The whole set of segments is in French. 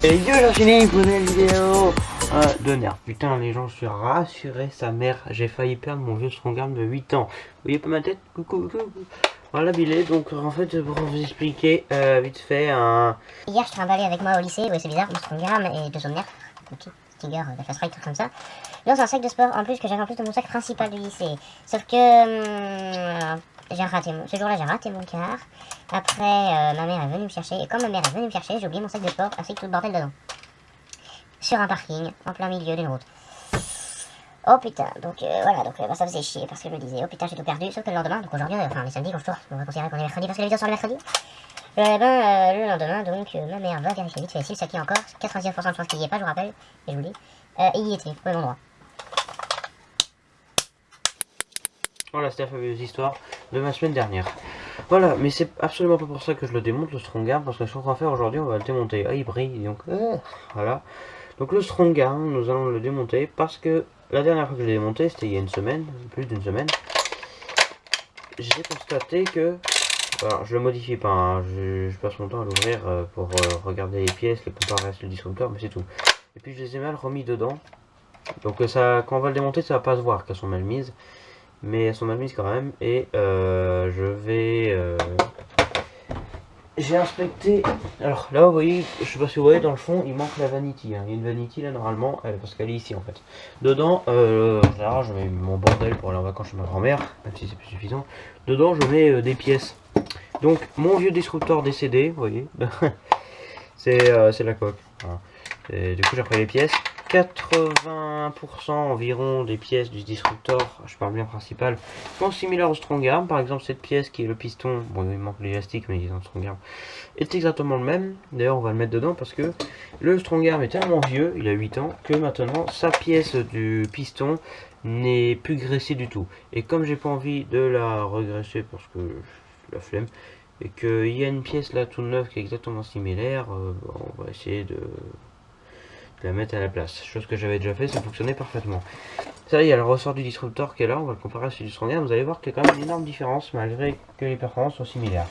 Et yo, j'ai enchaîné une nouvelle vidéo de nerf. Putain, les gens, je suis rassuré, sa mère. J'ai failli perdre mon vieux Strongarm de 8 ans. Vous voyez pas ma tête? Coucou, coucou. Voilà, Billet. Donc, en fait, pour vous expliquer vite fait un. Hier, je trimballais avec moi au lycée, ouais, c'est bizarre, mon Strongarm et deux autres nerfs, le petit Stinger, la Fast Ride, tout comme ça. Dans un sac de sport en plus que j'avais en plus de mon sac principal du lycée. Sauf que j'ai raté ce jour-là, j'ai raté mon car. Après, ma mère est venue me chercher, et quand ma mère est venue me chercher, j'ai oublié mon sac de sport ainsi que tout le bordel dedans. Sur un parking, en plein milieu d'une route. Oh putain, donc voilà, donc ça faisait chier parce que je me disais, oh putain, j'ai tout perdu. Sauf que le lendemain, donc aujourd'hui, enfin les samedis quand je tourne, on va considérer qu'on est mercredi parce que les vidéos sont le mercredi. Le lendemain, donc ma mère va vérifier vite fait si le sac y est encore. 99% de chance qu'il y ait pas, je vous rappelle, et je vous le dis. Il y était, au même endroit. Voilà, c'était la fameuse histoire de ma semaine dernière. Voilà, mais c'est absolument pas pour ça que je le démonte, le Strongarm, parce que je suis en train de faire aujourd'hui, on va le démonter. Ah, il brille, donc voilà. Donc le Strongarm, nous allons le démonter parce que la dernière fois que je l'ai démonté, c'était il y a une semaine, plus d'une semaine. J'ai constaté que, alors je le modifie pas, hein, je passe mon temps à l'ouvrir pour regarder les pièces, les comparer le disrupteur, mais c'est tout. Et puis je les ai mal remis dedans. Donc ça, quand on va le démonter, ça va pas se voir qu'elles sont mal mises. Mais elles sont mal mises quand même. Et je vais... J'ai inspecté... Alors là vous voyez, je sais pas si vous voyez dans le fond, il manque la vanity. Hein. Il y a une vanity là normalement, parce qu'elle est ici en fait. Dedans, là je mets mon bordel pour aller en vacances chez ma grand-mère, même si c'est plus suffisant. Dedans je mets des pièces. Donc mon vieux disrupteur décédé, vous voyez, c'est la coque. Voilà. Et du coup j'ai repris les pièces. 80% environ des pièces du disruptor, je parle bien principal, sont similaires au Strongarm. Par exemple cette pièce qui est le piston, bon il manque l'élastique mais il est dans le Strongarm, est exactement le même. D'ailleurs on va le mettre dedans parce que le Strongarm est tellement vieux, il a 8 ans, que maintenant sa pièce du piston n'est plus graissée du tout. Et comme j'ai pas envie de la regresser parce que la flemme, et qu'il y a une pièce là toute neuve qui est exactement similaire, on va essayer de la mettre à la place. Chose que j'avais déjà fait, ça fonctionnait parfaitement. Ça, il y a le ressort du disruptor qui est là, on va le comparer à celui du Strongarm. Vous allez voir qu'il y a quand même une énorme différence malgré que les performances sont similaires.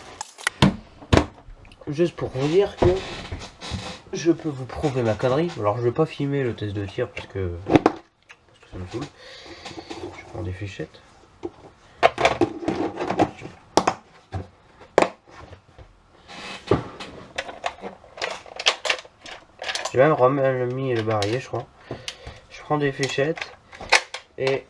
Juste pour vous dire que je peux vous prouver ma connerie. Alors je vais pas filmer le test de tir parce que ça me saoule. Je prends des fléchettes. J'ai même remis le barillet, je crois. Je prends des fléchettes et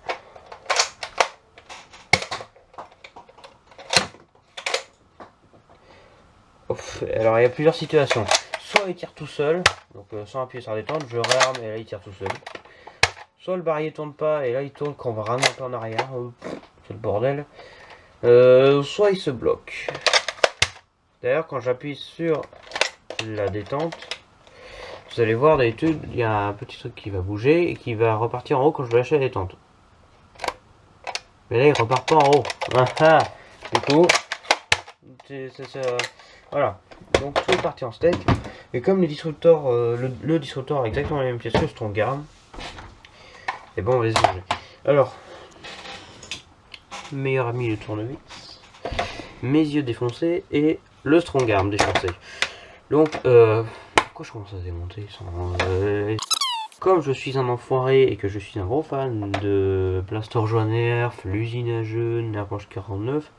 alors il y a plusieurs situations. Soit il tire tout seul, donc sans appuyer sur la détente, je réarme et là il tire tout seul. Soit le barillet tourne pas et là il tourne quand on va ramener un peu en arrière, c'est le bordel. Soit il se bloque. D'ailleurs quand j'appuie sur la détente, vous allez voir d'habitude il y a un petit truc qui va bouger et qui va repartir en haut quand je vais lâcher la détente. Mais là il repart pas en haut. Du coup, voilà. Donc tout est parti en steak. Et comme le disruptor, le disruptor a exactement la même pièce que le Strongarm, et bon on va les changer. Alors, meilleur ami le tournevis, mes yeux défoncés et le Strongarm défoncé. Donc, pourquoi je commence à démonter sans, comme je suis un enfoiré et que je suis un gros fan de Blaster Joie Nerf, l'usine à jeux, Nerf 49,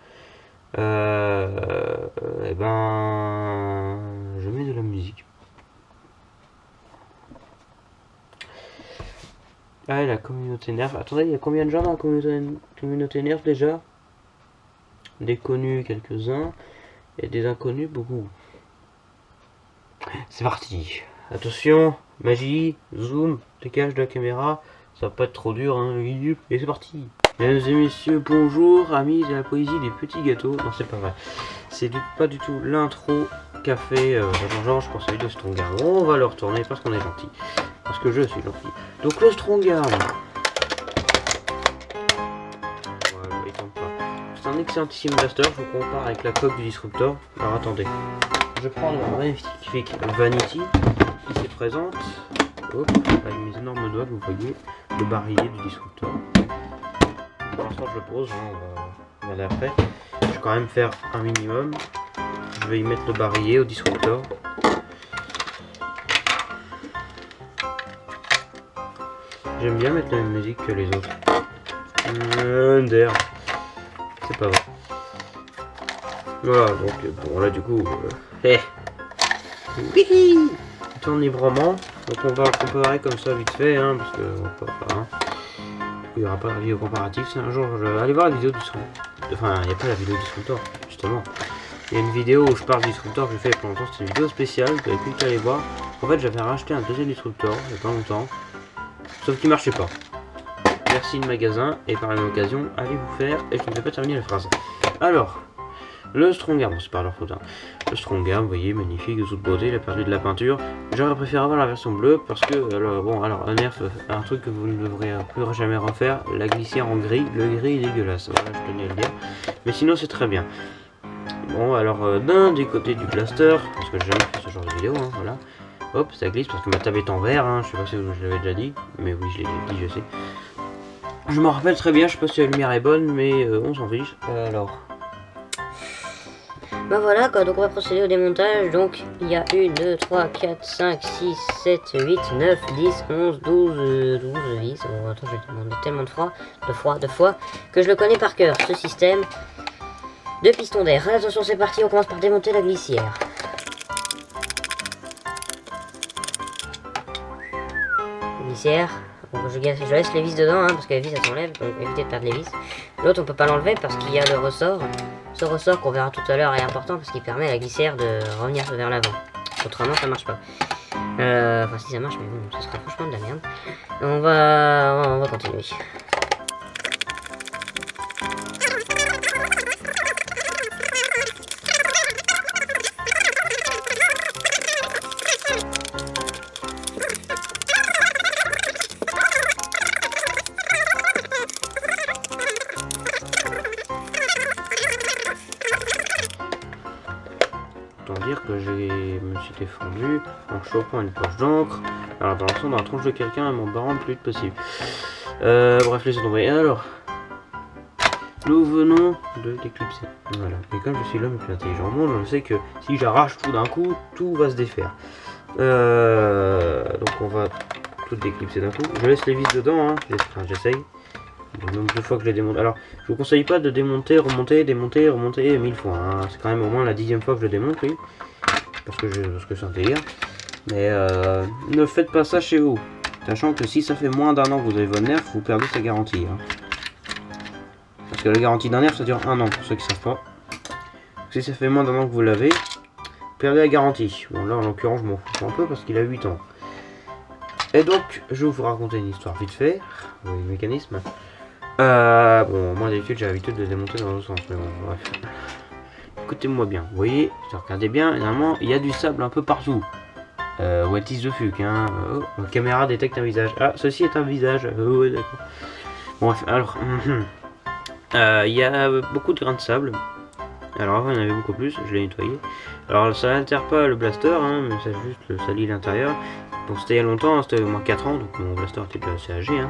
et ben je mets de la musique. Ah, la communauté Nerf. Attendez, il y a combien de gens dans la communauté Nerf déjà? Des connus quelques-uns et des inconnus beaucoup. C'est parti. Attention, magie, zoom, décalage de la caméra. Ça va pas être trop dur, hein. Et c'est parti. Mesdames et messieurs, bonjour, amis de la poésie des petits gâteaux. Non, c'est pas vrai. C'est pas du tout l'intro qu'a fait Jean-Georges pour sa vidéo Strongarm. On va le retourner parce qu'on est gentil. Parce que je suis gentil. Donc le Strongarm. Voilà, il tombe pas. C'est un excellentissime blaster. Je vous compare avec la coque du disruptor. Alors attendez. Je prends la magnifique Vanity qui se présente. Hop, avec mes énormes doigts, vous voyez le barillet du disruptor. Pour l'instant je le pose, hein, on va regarder après. Je vais quand même faire un minimum. Je vais y mettre le barillet au disruptor. J'aime bien mettre la même musique que les autres. Under. C'est pas vrai. Voilà, donc bon là du coup... tourne librement. Donc on va le comparer comme ça vite fait, hein, parce que il n'y aura pas de vidéo comparative. C'est un jour, je vais aller voir la vidéo du son. Enfin, il n'y a pas la vidéo du disruptor, justement. Il y a une vidéo où je parle du disruptor que j'ai fait il y a pas longtemps. C'était une vidéo spéciale, vous avez pu aller voir. En fait, j'avais racheté un deuxième disruptor il n'y a pas longtemps, sauf qu'il marchait pas. Merci de magasin, et par la même occasion, allez vous faire, et je ne vais pas terminer la phrase. Alors, le Strongarm, bon, c'est pas leur faute, hein. Le Strongarm, vous voyez, magnifique, de toute beauté, il a perdu de la peinture. J'aurais préféré avoir la version bleue parce que, alors, un nerf, un truc que vous ne devrez plus jamais refaire, la glissière en gris, le gris est dégueulasse, voilà, je tenais à le dire. Mais sinon, c'est très bien. Bon, alors, d'un des côtés du blaster, parce que j'ai jamais fait ce genre de vidéo, hein, voilà. Hop, ça glisse parce que ma table est en verre, hein, je sais pas si je l'avais déjà dit, mais oui, je l'ai dit, je sais. Je m'en rappelle très bien, je sais pas si la lumière est bonne, mais on s'en fiche. Alors... Bah voilà quoi, donc on va procéder au démontage. Donc il y a 1, 2, 3, 4, 5, 6, 7, 8, 9, 10, 11, 12, 10. Bon, attends, je vais demander tellement de fois, que je le connais par cœur, ce système de piston d'air. Attention, c'est parti, on commence par démonter la glissière. Glissière. Bon, je laisse les vis dedans, hein, parce que les vis elles s'enlèvent, donc évitez de perdre les vis. L'autre on peut pas l'enlever parce qu'il y a le ressort. Ce ressort qu'on verra tout à l'heure est important parce qu'il permet à la glissière de revenir vers l'avant. Autrement ça marche pas. Enfin si ça marche, mais bon, ça sera franchement de la merde. On va continuer. Dire que je me suis défendu en chopant une poche d'encre, alors dans l'instant dans la tronche de quelqu'un et m'en barrant le plus vite possible. Bref, laissez tomber. Alors, nous venons de l'éclipser. Voilà. Et comme je suis l'homme le plus intelligent au monde, je sais que si j'arrache tout d'un coup, tout va se défaire. Donc on va tout déclipser d'un coup. Je laisse les vis dedans, hein. Enfin, j'essaye. Le nombre de fois que je les démonte. Alors, je vous conseille pas de démonter, remonter, démonter, remonter 1000 fois. Hein. C'est quand même au moins la 10e fois que je le démonte, oui. Parce que c'est un délire. Mais ne faites pas ça chez vous. Sachant que si ça fait moins d'un an que vous avez votre nerf, vous perdez sa garantie. Hein. Parce que la garantie d'un nerf, ça dure 1 an, pour ceux qui ne savent pas. Si ça fait moins d'un an que vous l'avez, vous perdez la garantie. Bon, là, en l'occurrence, je m'en fous un peu parce qu'il a 8 ans. Et donc, je vais vous raconter une histoire vite fait. Oui, le mécanisme. Bon, moi d'habitude j'ai l'habitude de démonter dans l'autre sens, mais bon, bref. Écoutez-moi bien, vous voyez, regardez bien, normalement il y a du sable un peu partout. What is the fuck, hein. La caméra détecte un visage. Ah, ceci est un visage. Ouais, d'accord. Bon, bref, alors, il y a beaucoup de grains de sable. Alors avant il y en avait beaucoup plus, je l'ai nettoyé. Alors ça n'altère pas le blaster, hein, mais ça juste salit l'intérieur. Donc c'était il y a longtemps, hein, c'était au moins 4 ans, donc mon blaster était déjà assez âgé. Hein.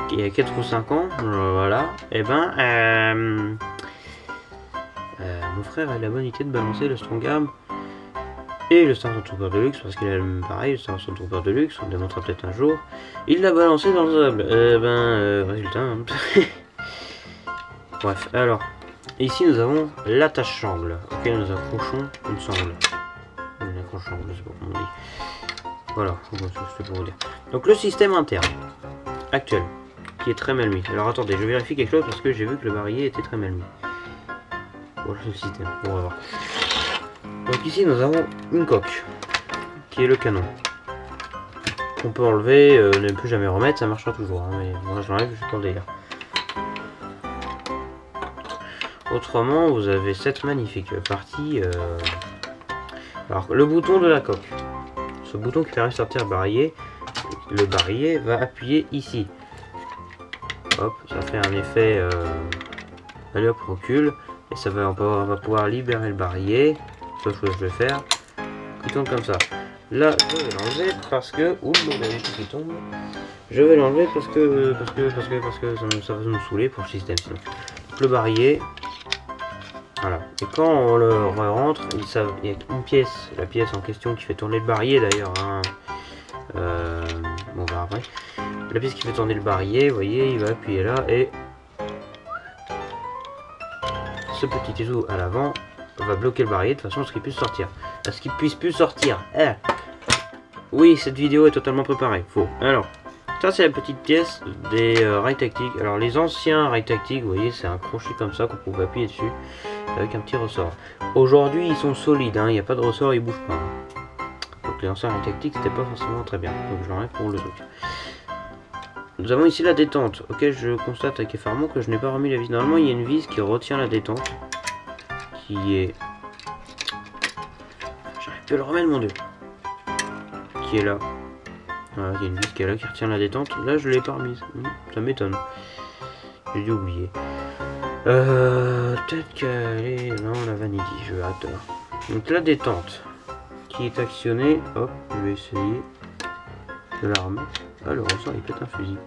Il y a 4 ou 5 ans, voilà, et ben, mon frère a la bonne idée de balancer le Strongarm et le Star Trooper Deluxe, parce qu'il a le même pareil, le Star Trooper Deluxe, on le démontrera peut-être un jour. Il l'a balancé dans le sable, résultat. Hein. Bref, alors, ici nous avons l'attache-sangle, auquel nous accrochons une sangle. Une accroche-sangle, je sais pas comment on dit. Voilà, c'est pour vous dire. Donc le système interne, actuel. Qui est très mal mis. Alors attendez, je vérifie quelque chose parce que j'ai vu que le barillet était très mal mis. Voilà le système, on va voir. Donc ici nous avons une coque, qui est le canon. On peut enlever, ne plus jamais remettre, ça marchera toujours. Hein, mais moi je l'enlève, je suis dans le délire. Autrement, vous avez cette magnifique partie. Alors le bouton de la coque. Ce bouton qui permet de sortir le barillet. Le barillet va appuyer ici. Hop, ça fait un effet, allez hop, recule, et ça va, on va pouvoir libérer le barillet, sauf que je vais faire, qui tombe comme ça. Là, je vais l'enlever parce que, ouh, il y a tout qui tombe. Je vais l'enlever parce que ça va nous saouler pour le système sinon. Donc, le barillet, voilà. Et quand on le rentre, il y a une pièce, la pièce en question qui fait tourner le barillet d'ailleurs. Hein. Bon, on verra après. La pièce qui fait tourner le barillet, vous voyez, il va appuyer là et ce petit étau à l'avant va bloquer le barillet de façon à ce qu'il puisse sortir. À ce qu'il puisse plus sortir. Oui, cette vidéo est totalement préparée. Faux. Alors, ça c'est la petite pièce des rails tactiques. Alors les anciens rails tactiques, vous voyez, c'est un crochet comme ça qu'on pouvait appuyer dessus avec un petit ressort. Aujourd'hui, ils sont solides, hein, il n'y a pas de ressort, ils bougent pas. Hein. Donc les anciens rails tactiques, c'était pas forcément très bien. Donc je l'enlève pour le truc. Nous avons ici la détente. Ok, je constate avec effarement que je n'ai pas remis la vis. Normalement, il y a une vis qui retient la détente. Qui est... J'arrive plus à le remettre, mon dieu. Qui est là. Voilà, il y a une vis qui est là qui retient la détente. Là, je l'ai pas remise. Ça m'étonne. J'ai dû oublier. Peut-être qu'elle est... Non, la vanille, je vais attendre. Donc la détente qui est actionnée. Hop, je vais essayer de la remettre. Ah, le ressort il pète un fusil.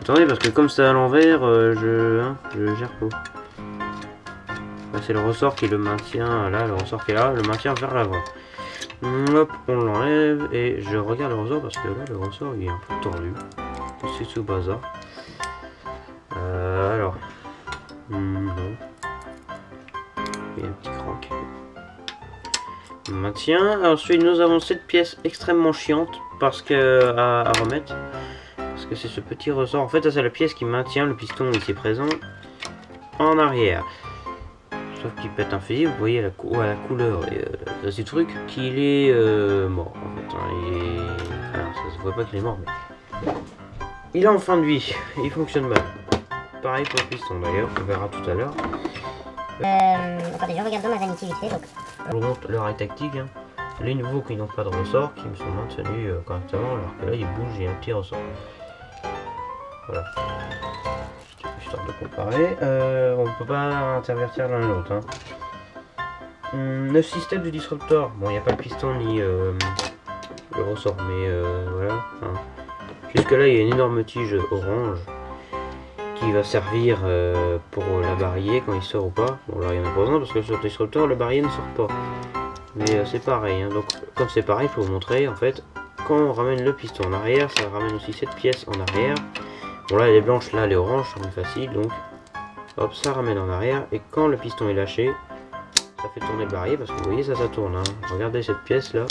Attendez, parce que comme c'est à l'envers, je gère pas. Là, c'est le ressort qui le maintient. Là, le ressort qui est là, le maintient vers l'avant. Hop, on l'enlève et je regarde le ressort parce que là, le ressort il est un peu tordu. C'est ce bazar. Alors. Non. Il y a un petit crank. On maintient. Ensuite, nous avons cette pièce extrêmement chiante parce que à remettre. Parce que c'est ce petit ressort. En fait, ça c'est la pièce qui maintient le piston ici présent en arrière. Sauf qu'il pète un fusil. Vous voyez la couleur de ce truc qu'il est mort. En fait, hein, il est... Alors, ça se voit pas qu'il est mort, mais il est en fin de vie. Il fonctionne mal. Pareil pour le piston d'ailleurs. On verra tout à l'heure. Attendez, je regarde dans ma vanity vite fait. Donc. Je vous montre le rail tactique. Hein. Les nouveaux qui n'ont pas de ressort, qui me sont maintenus correctement, alors que là il bouge, il y a un petit ressort. Voilà. Histoire de comparer. On ne peut pas intervertir l'un l'autre. Hein. 9 systèmes de disruptor. Bon, il n'y a pas le piston ni le ressort, mais voilà. Hein. Jusque là, il y a une énorme tige orange qui va servir pour la barillet quand il sort ou pas. Bon, là il y en a pas besoin parce que sur le disruptor, le barillet ne sort pas. Mais c'est pareil, hein. Donc comme c'est pareil, il faut vous montrer en fait, quand on ramène le piston en arrière, ça ramène aussi cette pièce en arrière. Bon là elle est blanche, là elle est orange, c'est plus facile, donc hop, ça ramène en arrière, et quand le piston est lâché, ça fait tourner le barillet, parce que vous voyez ça tourne, hein. Regardez cette pièce là.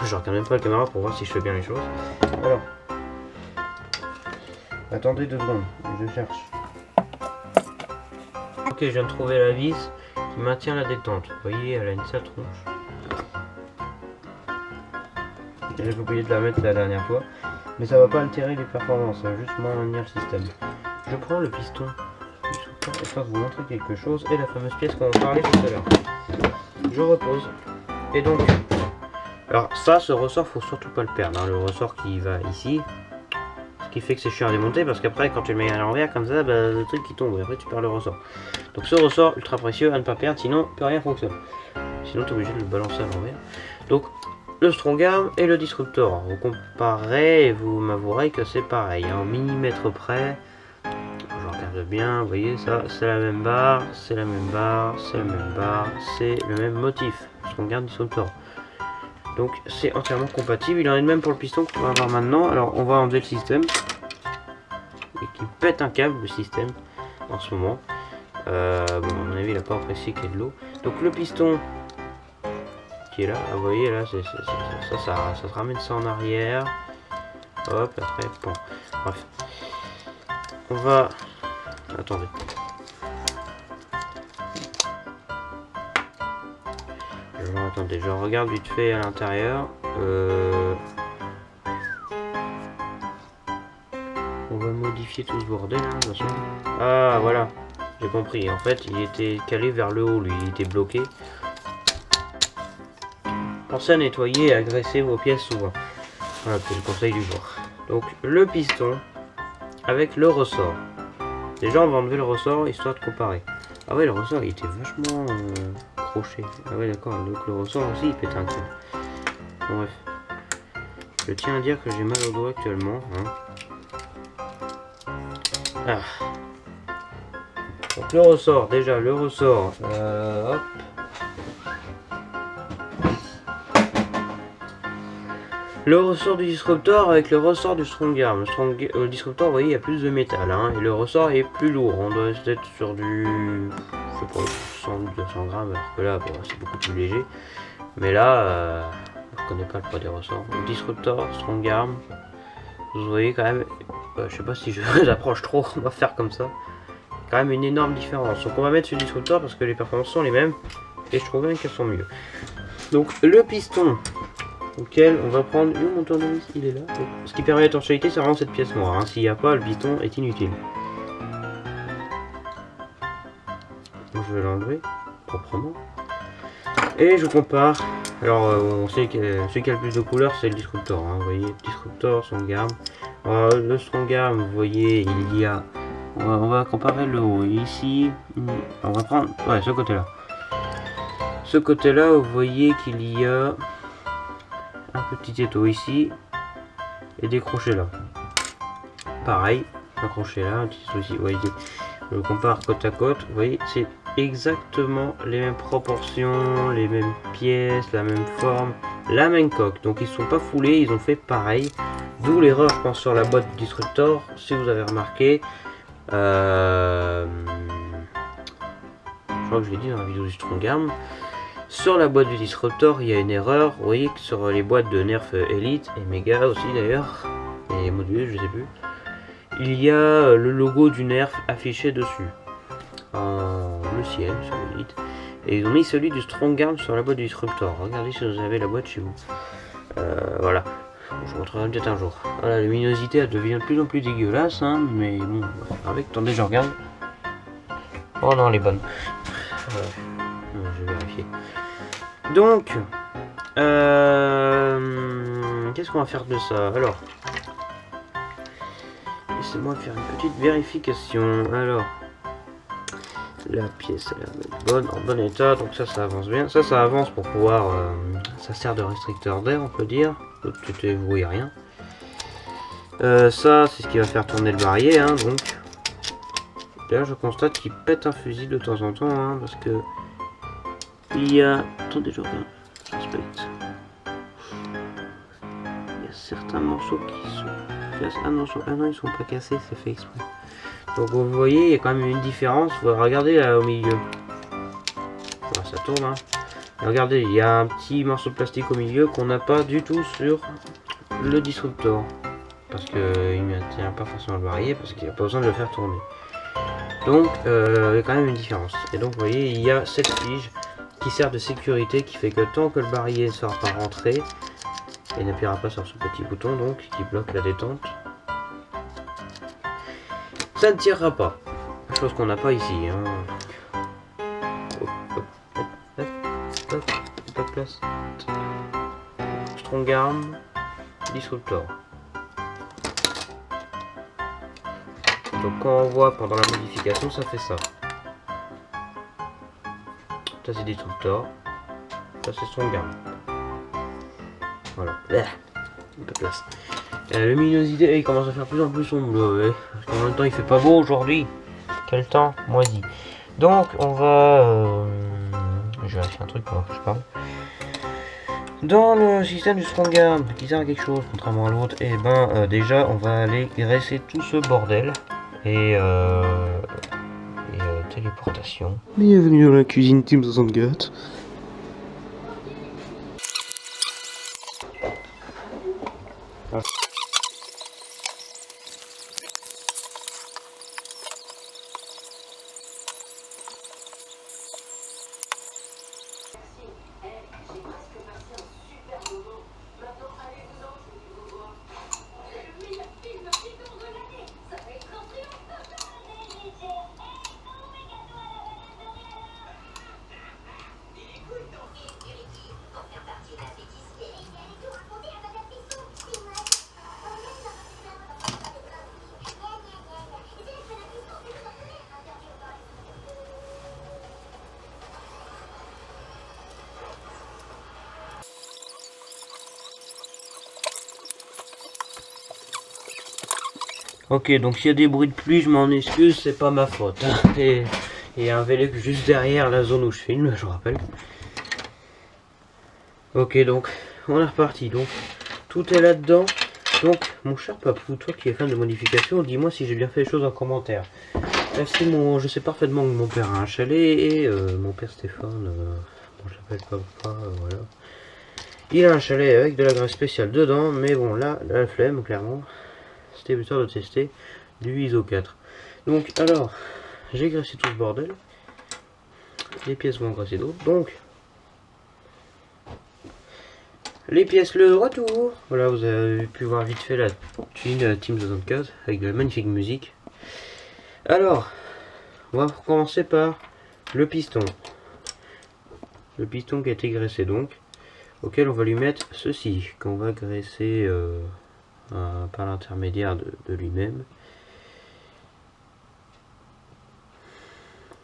Je regarde même pas la caméra pour voir si je fais bien les choses. Alors, attendez 2 secondes, je cherche. Ok, je viens de trouver la vis qui maintient la détente. Vous voyez, elle a une sale tronche. J'ai oublié de la mettre la dernière fois. Mais ça va pas altérer les performances, ça va juste maintenir le système. Je prends le piston et je vais vous montrer quelque chose. Et la fameuse pièce qu'on parlait tout à l'heure. Je repose. Et donc, alors ça, ce ressort, faut surtout pas le perdre. Hein. Le ressort qui va ici. Ce qui fait que c'est chiant à démonter parce qu'après, quand tu le mets à l'envers comme ça, bah, le truc qui tombe. Et après, tu perds le ressort. Donc ce ressort ultra précieux à ne pas perdre, sinon plus rien fonctionne. Sinon tu es obligé de le balancer à l'envers. Donc le strong arm et le disruptor. Vous comparez et vous m'avouerez que c'est pareil. En millimètres près, je regarde bien, vous voyez ça, c'est la même barre, c'est la même barre, c'est la même barre, c'est le même motif. Strong arm, disruptor. Donc c'est entièrement compatible. Il en est de même pour le piston qu'on va avoir maintenant. Alors on va enlever le système. Et qui pète un câble le système en ce moment. Bon, à mon avis, il n'a pas apprécié qu'il y ait de l'eau. Donc, le piston qui est là, vous voyez, là, ça se ramène ça en arrière. Hop, après, bon. Bref. On va. Attendez. Attendez, je regarde vite fait à l'intérieur. On va modifier tout ce bordel, hein, de toute façon. Ah, voilà. J'ai compris, en fait il était calé vers le haut, lui, il était bloqué. Pensez à nettoyer et à graisser vos pièces souvent. Voilà, c'est le conseil du jour. Donc le piston avec le ressort. Déjà on va enlever le ressort histoire de comparer. Ah ouais, le ressort il était vachement croché. Ah ouais d'accord, donc le ressort aussi il pète un coup. Bon, bref. Je tiens à dire que j'ai mal au doigt actuellement. Hein. Ah. Donc le ressort, déjà le ressort, hop. Le ressort du disruptor avec le ressort du strong arm. Le disruptor, vous voyez, il y a plus de métal, hein, et le ressort est plus lourd. On doit être sur du, je sais pas, 100-200 grammes, alors que là, bon, c'est beaucoup plus léger. Mais là, je connais pas le poids des ressorts. Le disruptor, strong arm, vous voyez quand même, je sais pas si je j'approche trop, on va faire comme ça. Quand même une énorme différence. Donc on va mettre ce disruptor parce que les performances sont les mêmes, et je trouve bien qu'elles sont mieux. Donc le piston, auquel on va prendre. Où mon tournevis? Il est là. Donc, ce qui permet l'étanchéité, c'est vraiment cette pièce noire. Hein. S'il n'y a pas, le piston est inutile. Donc, je vais l'enlever proprement. Et je compare. Alors, on sait que celui qui a le plus de couleurs, c'est le disruptor. Hein. Vous voyez, disruptor, strong arm. Le strong arm, vous voyez, il y a. On va comparer le haut. Ici, on va prendre. Ouais, ce côté-là. Ce côté-là, vous voyez qu'il y a un petit étau ici et des crochets là. Pareil, un crochet là, un petit étau ici. Vous voyez, je compare côte à côte. Vous voyez, c'est exactement les mêmes proportions, les mêmes pièces, la même forme, la même coque. Donc ils sont pas foulés, ils ont fait pareil. D'où l'erreur, je pense, sur la boîte du disruptor. Si vous avez remarqué, je crois que je l'ai dit dans la vidéo du strong arm. Sur la boîte du disruptor, il y a une erreur. Vous voyez que sur les boîtes de Nerf Elite et Mega aussi d'ailleurs, et Modulus, je sais plus, il y a le logo du Nerf affiché dessus en bleu ciel sur l'Elite, et ils ont mis celui du strong arm sur la boîte du disruptor. Regardez si vous avez la boîte chez vous. Voilà, bon, je vous montrerai peut-être un jour. Voilà, la luminosité elle devient de plus en plus dégueulasse, hein, mais bon, avec, attendez, je regarde. Oh non, elle est bonne. Je vais vérifier. Donc, qu'est-ce qu'on va faire de ça? Alors, laissez-moi faire une petite vérification. Alors, la pièce elle est bonne, en bon état, donc ça avance bien. Ça avance pour pouvoir, ça sert de restricteur d'air, on peut dire. Vous voyez rien. Ça, c'est ce qui va faire tourner le barillet, hein, donc. Là, je constate qu'il pète un fusil de temps en temps, hein, parce que il y a, attendez, je regarde, j'inspecte. Il y a certains morceaux qui sont cassés. Ah non, ils sont pas cassés, c'est fait exprès. Donc vous voyez, il y a quand même une différence. Regardez là au milieu. Voilà, ça tourne. Hein. Et regardez, il y a un petit morceau de plastique au milieu qu'on n'a pas du tout sur le disruptor. Parce qu'il ne tient pas forcément le barillet, parce qu'il n'y a pas besoin de le faire tourner. Donc il y a quand même une différence. Et donc vous voyez, il y a cette tige qui sert de sécurité, qui fait que tant que le barillet ne sera pas rentré, et n'appuiera pas sur ce petit bouton donc qui bloque la détente, ça ne tirera pas. Chose qu'on n'a pas ici. Hein. Pas de place. Strong arm, disruptor. Donc quand on voit pendant la modification, ça fait ça. Ça c'est disruptor. Ça c'est strong arm. Voilà. Un peu de place. La luminosité, il commence à faire plus en plus sombre. Ouais. Parce qu'en même temps, il fait pas beau aujourd'hui. Quel temps moisi. Donc, on va. Je vais vérifier un truc pendant que je parle. Dans le système du strong arm, qui sert à quelque chose, contrairement à l'autre, et ben déjà, on va aller graisser tout ce bordel. Et téléportation. Bienvenue dans la cuisine Team 64. Ok, donc s'il y a des bruits de pluie, je m'en excuse, c'est pas ma faute. Hein. Et il y a un Velec juste derrière la zone où je filme, je vous rappelle. Ok, donc on est reparti. Donc tout est là-dedans. Donc, mon cher Papou, toi qui es fan de modification, dis-moi si j'ai bien fait les choses en commentaire. Merci, je sais parfaitement que mon père a un chalet et mon père Stéphane, bon, je l'appelle papa, voilà. Il a un chalet avec de la graisse spéciale dedans, mais bon, là, la flemme, clairement. C'était plus tard de tester du ISO 4. Donc, alors, j'ai graissé tout ce bordel. Les pièces vont engraisser d'autres, donc les pièces, le retour. Voilà, vous avez pu voir vite fait la tuile Team 75 avec de la magnifique musique. Alors, on va commencer par le piston. Le piston qui a été graissé donc, auquel on va lui mettre ceci, qu'on va graisser par l'intermédiaire de lui-même.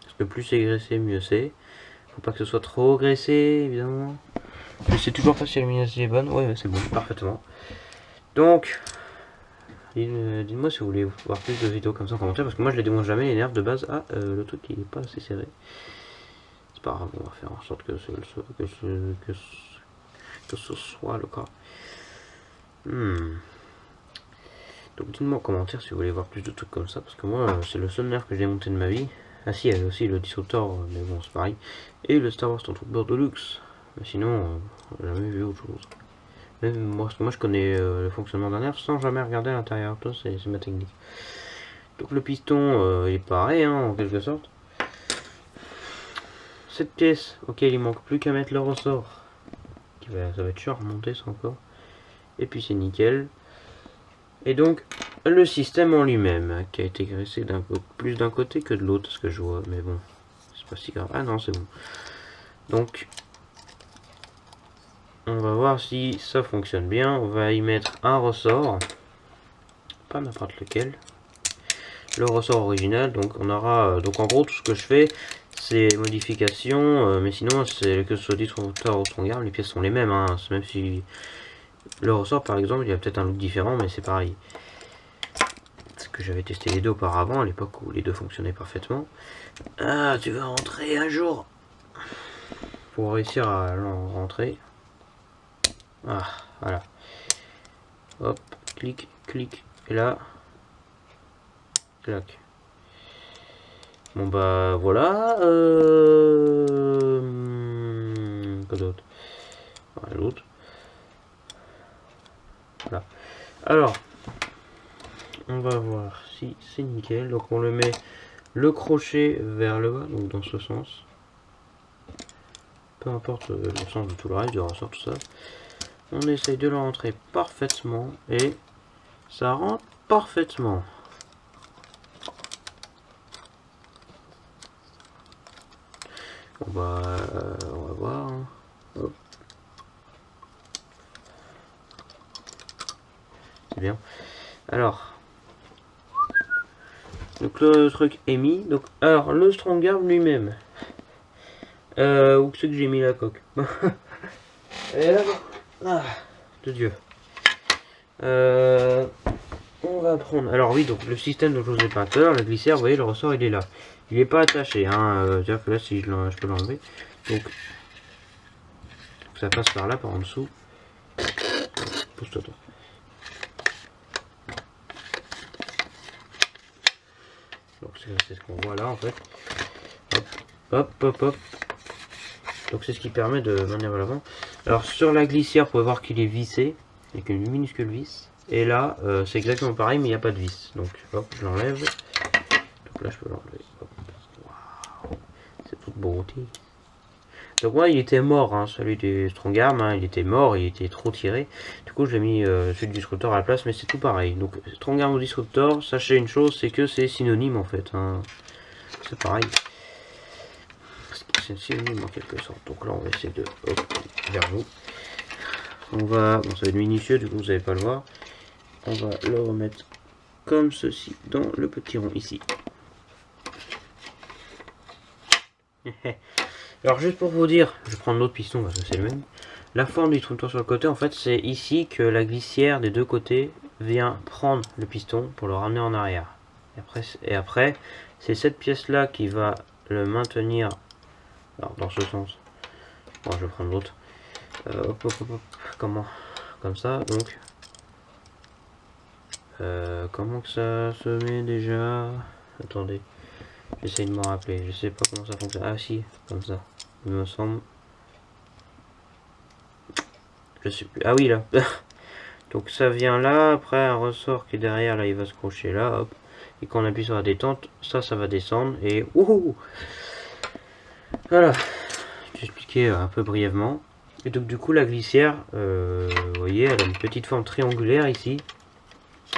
Parce que plus c'est graissé, mieux c'est. Faut pas que ce soit trop graissé, évidemment. Mais c'est toujours pas si la luminosité est bonne. Ouais, c'est bon, parfaitement. Donc, dites-moi si vous voulez voir plus de vidéos comme ça en commentaire, parce que moi je les démonte jamais les nerfs de base. Ah, le truc il est pas assez serré. C'est pas grave, on va faire en sorte que ce soit le cas. Donc dites-moi en commentaire si vous voulez voir plus de trucs comme ça, parce que moi c'est le seul nerf que j'ai démonté de ma vie. Ah si, il y a aussi le Disruptor, mais bon c'est pareil. Et le Star Wars Stormtrooper Deluxe. Mais sinon, j'ai jamais vu autre chose. Même moi, parce que moi je connais le fonctionnement d'un nerf sans jamais regarder à l'intérieur. C'est ma technique. Donc le piston il est pareil hein, en quelque sorte. Cette pièce auquel il manque plus qu'à mettre le ressort. Ça va être chiant à remonter ça encore. Et puis c'est nickel. Et donc le système en lui-même qui a été graissé plus d'un côté que de l'autre, ce que je vois. Mais bon, c'est pas si grave. Ah non, c'est bon. Donc on va voir si ça fonctionne bien. On va y mettre un ressort, pas n'importe lequel, le ressort original. Donc on aura donc en gros tout ce que je fais c'est modifications, mais sinon c'est que ce soit Disruptor ou Strongarm, les pièces sont les mêmes hein, même si le ressort par exemple il y a peut-être un look différent, mais c'est pareil. Parce que j'avais testé les deux auparavant à l'époque où les deux fonctionnaient parfaitement. Ah, tu vas rentrer un jour pour réussir à rentrer. Ah, voilà. Hop, clic, clic, et là, clac. Bon bah voilà. Quoi d'autre? Voilà, l'autre. Voilà. Alors, on va voir si c'est nickel. Donc on le met le crochet vers le bas, donc dans ce sens. Peu importe le sens de tout le reste, du ressort, tout ça. On essaye de le rentrer parfaitement et ça rentre parfaitement. On va voir. Hein. Hop. C'est bien. Alors, donc le truc est mis. Donc, alors le Strongarm lui-même. Où c'est que j'ai mis la coque? Et là, ah, de Dieu. On va prendre. Alors oui, donc le système dont je vous ai pas tout à l'heure, la glissière, vous voyez le ressort il est là. Il n'est pas attaché, hein. C'est-à-dire que là si je peux l'enlever. Donc ça passe par là, par en dessous. Pousse-toi toi. Donc c'est ce qu'on voit là en fait. Hop, hop, hop, hop. Donc c'est ce qui permet de maintenir à l'avant. Alors sur la glissière, vous pouvez voir qu'il est vissé, avec une minuscule vis. Et là, c'est exactement pareil, mais il n'y a pas de vis. Donc hop, je l'enlève. Donc là, je peux l'enlever. Waouh, c'est toute beauté. Donc moi, il était mort, hein, celui du Strongarm, hein, il était mort, il était trop tiré. Du coup, j'ai mis celui du Disruptor à la place, mais c'est tout pareil. Donc Strongarm ou Disruptor, sachez une chose, c'est que c'est synonyme en fait. Hein. C'est pareil. C'est synonyme en quelque sorte. Donc là, on va essayer de hop, vers vous. On va, bon, ça va être minutieux, du coup, vous n'allez pas le voir. On va le remettre comme ceci dans le petit rond ici. Alors juste pour vous dire, je vais prendre l'autre piston parce que c'est le même. La forme du Disruptor sur le côté, en fait, c'est ici que la glissière des deux côtés vient prendre le piston pour le ramener en arrière. Et après c'est cette pièce-là qui va le maintenir. Alors dans ce sens. Bon, je vais prendre l'autre. Hop, hop, hop, hop. Comment comme ça, donc. Comment que ça se met déjà? Attendez, j'essaye de m'en rappeler, je sais pas comment ça fonctionne. Ah si, comme ça, il me semble. Je sais plus, ah oui là. Donc ça vient là, après un ressort qui est derrière, là il va se crocher là, hop. Et quand on appuie sur la détente, ça va descendre et wouhou. Voilà, j'ai expliqué un peu brièvement. Et donc du coup la glissière, vous voyez, elle a une petite forme triangulaire ici.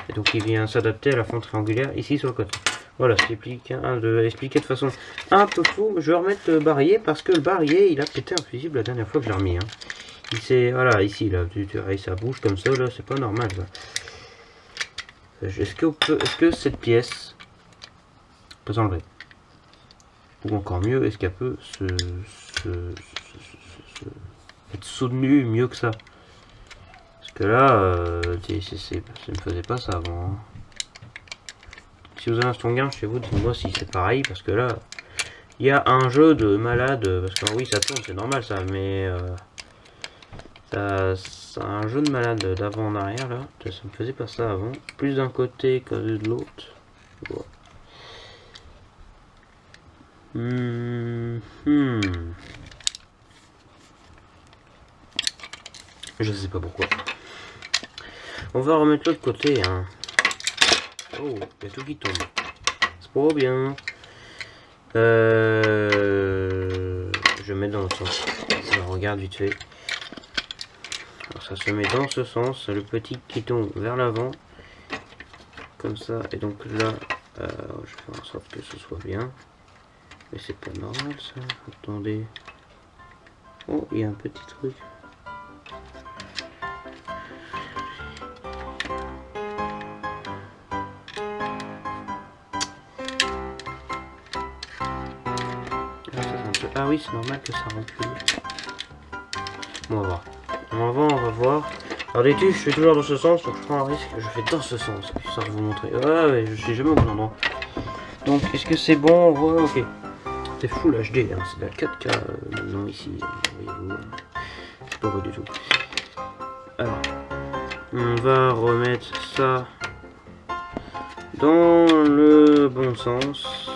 Et donc il vient s'adapter à la forme triangulaire ici sur le côté. Voilà, c'est expliqué de façon un peu fou. Je vais remettre le barillet parce que le barillet il a pété un fusible la dernière fois que je l'ai remis. Hein. Il s'est, voilà, ici là, ça bouge comme ça là, c'est pas normal ça. Est-ce que cette pièce peut s'enlever? Ou encore mieux, est-ce qu'elle peut être soutenue mieux que ça? Parce que là, ça ne faisait pas ça avant. Hein. Si vous avez un Strongam chez vous, dites-moi si c'est pareil, parce que là, il y a un jeu de malade, parce que oui, ça tourne, c'est normal ça, mais c'est un jeu de malade d'avant en arrière là, ça me faisait pas ça avant, plus d'un côté que de l'autre. Wow. Je sais pas pourquoi. On va remettre l'autre côté. Hein. Oh, il y a tout qui tombe. C'est pas bien. Je mets dans l'autre sens. Alors, regarde vite fait. Alors, ça se met dans ce sens. Le petit qui tombe vers l'avant. Comme ça. Et donc là, je vais faire en sorte que ce soit bien. Mais c'est pas normal ça. Attendez. Oh, il y a un petit truc. Ah oui, c'est normal que ça recule. Bon, on va voir. On va voir. Alors d'habitude, je fais toujours dans ce sens, donc je prends un risque. Je fais dans ce sens, histoire de vous montrer. Ouais, je sais jamais au bon endroit. Donc, est-ce que c'est bon? Ouais, ok. C'est full HD, hein. C'est la 4K maintenant ici. Voyez-vous. C'est pas vrai du tout. Alors, on va remettre ça dans le bon sens.